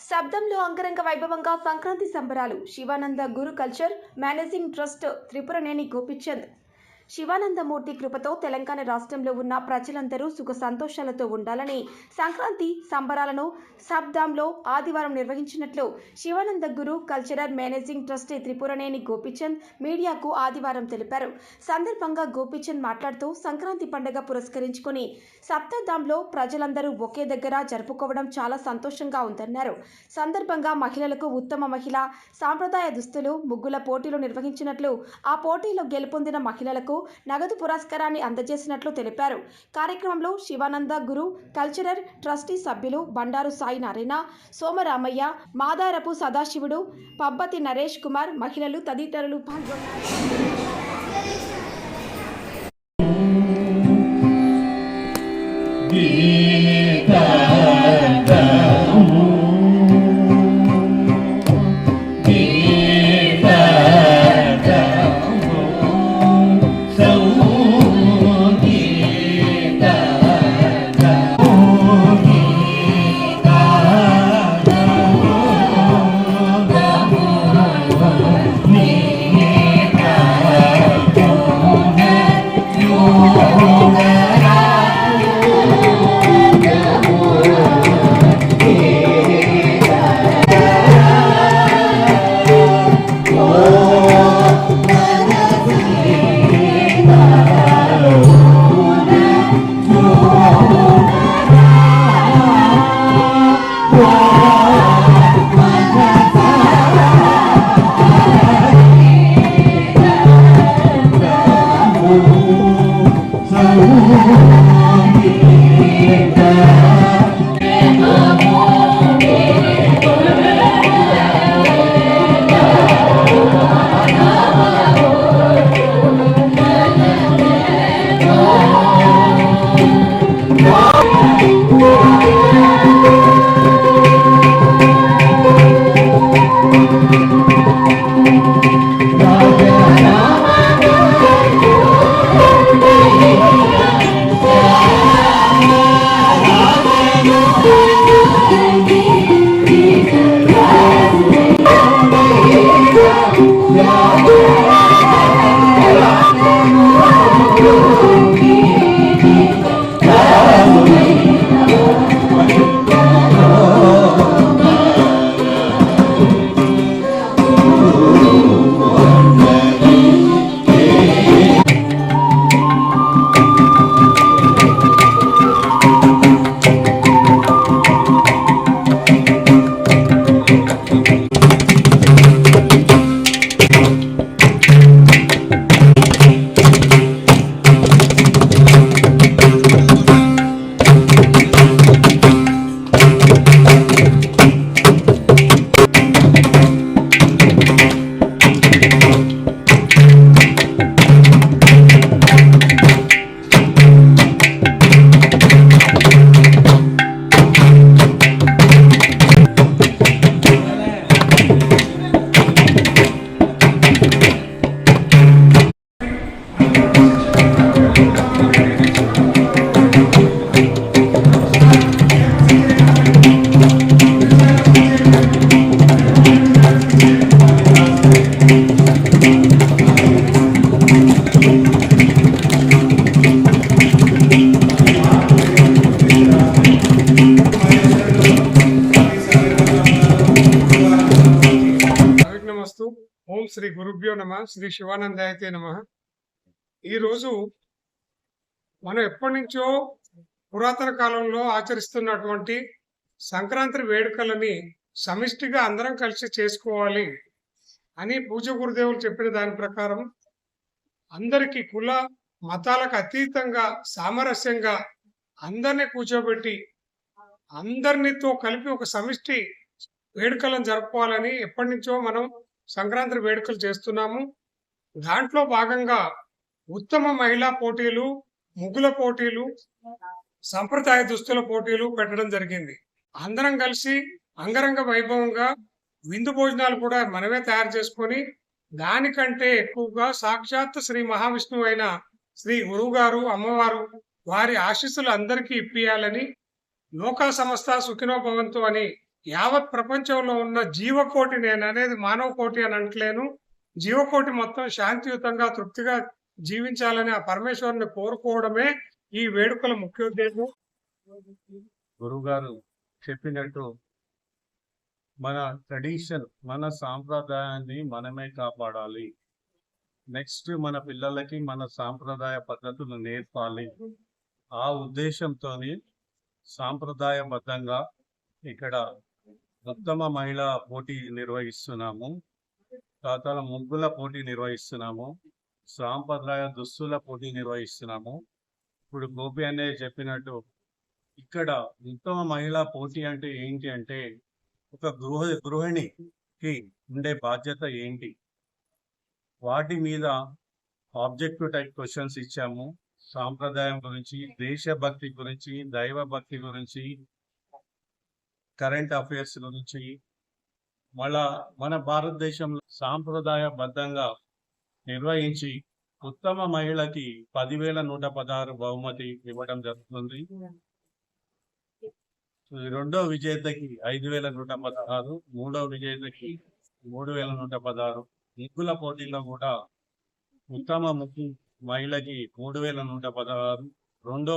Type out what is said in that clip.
శబ్దంలో అంగరంగ వైభవంగా సంక్రాంతి సంబరాలు. Shivananda Guru culture managing trust Tripuraneni Gopichand. Shivanandamurthy కృపతో తెలంగాణ రాష్ట్రంలో ఉన్న ప్రజలందరూ సుఖ సంతోషాలతో ఉండాలని సంక్రాంతి సంబరాలను శబ్దంలో ఆదివారం నిర్వహించినట్లు Shivananda Guru cultural managing trustee Tripuraneni Gopichand మీడియాకు ఆదివారం తెలిపారు. సందర్భంగా గోపిచంద్ మాట్లాడుతూ సంక్రాంతి పండుగ పురస్కరించుకుని సప్తధాంలో ప్రజలందరూ ఒకే దగ్గర జరుపుకోవడం చాలా సంతోషంగా ఉందన్నారు. సందర్భంగా మహిళలకు ఉత్తమ మహిళా సాంప్రదాయ దుస్తులు, ముగ్గుల పోటీలు నిర్వహించినట్లు, ఆ పోటీలో గెలుపొందిన మహిళలకు నగదు పురస్కారాన్ని అందజేసినట్లు తెలిపారు. కార్యక్రమంలో శివానంద గురు కల్చరల్ ట్రస్టీ సభ్యులు బండారు సాయి నారాయణ, సోమరామయ్య, మాదారపు సదాశివుడు, పబ్బతి నరేష్ కుమార్, మహిళలు తదితరులు పాల్గొన్నారు. ఓం శ్రీ గురుభ్యో నమ. శ్రీ శివానందాయతే నమ. ఈరోజు మనం ఎప్పటి నుంచో పురాతన కాలంలో ఆచరిస్తున్నటువంటి సంక్రాంతి వేడుకలని సమిష్టిగా అందరం కలిసి చేసుకోవాలి అని పూజ గురుదేవులు చెప్పిన దాని ప్రకారం అందరికీ కుల మతాలకు అతీతంగా సామరస్యంగా అందరినీ కూర్చోబెట్టి అందరినితో కలిపి ఒక సమిష్టి వేడుకలను జరుపుకోవాలని ఎప్పటి నుంచో మనం సంక్రాంతి వేడుకలు చేస్తున్నాము. దాంట్లో భాగంగా ఉత్తమ మహిళా పోటీలు, ముగ్గుల పోటీలు, సంప్రదాయ దుస్తుల పోటీలు పెట్టడం జరిగింది. అందరం కలిసి అంగరంగ వైభవంగా విందు భోజనాలు కూడా మనమే తయారు చేసుకొని దానికంటే ఎక్కువగా సాక్షాత్ శ్రీ మహావిష్ణువు అయిన శ్రీ గురువు గారు, అమ్మవారు వారి ఆశీస్సులు అందరికీ ఇప్పియాలని లోకా సమస్త సుఖినో భవంతు అని యావత్ ప్రపంచంలో ఉన్న జీవకోటి, నేననేది మానవ కోటి అని అంటలేను. జీవకోటి మొత్తం శాంతియుతంగా, తృప్తిగా జీవించాలని ఆ పరమేశ్వరుని కోరుకోవడమే ఈ వేడుకల ముఖ్యోద్దేశం. గురువుగారు చెప్పినట్టు మన ట్రెడిషన్, మన సాంప్రదాయాన్ని మనమే కాపాడాలి. నెక్స్ట్ మన పిల్లలకి మన సాంప్రదాయ పద్ధతులు నేర్పాలి. ఆ ఉద్దేశంతోని సాంప్రదాయబద్ధంగా ఇక్కడ ఉత్తమ మహిళా పోటీ నిర్వహిస్తున్నాము. తర్వాత ముగ్గుల పోటీ నిర్వహిస్తున్నాము. సాంప్రదాయ దుస్తుల పోటీ నిర్వహిస్తున్నాము. ఇప్పుడు గోపి అనే చెప్పినట్టు ఇక్కడ ఉత్తమ మహిళా పోటీ అంటే ఏంటి అంటే ఒక గృహిణికి ఉండే బాధ్యత ఏంటి, వాటి మీద ఆబ్జెక్టివ్ టైప్ క్వశ్చన్స్ ఇచ్చాము. సాంప్రదాయం గురించి, దేశభక్తి గురించి, దైవ భక్తి గురించి, కరెంట్ అఫైర్స్ గురించి, మళ్ళా మన భారతదేశంలో సాంప్రదాయబద్ధంగా నిర్వహించి ఉత్తమ మహిళకి 10,116 బహుమతి ఇవ్వడం జరుగుతుంది. రెండో విజేతకి 5,116, మూడో విజేతకి 3,116. ముగ్గుల పోటీలో కూడా ఉత్తమ ముగ్గు మహిళకి 3,116, రెండో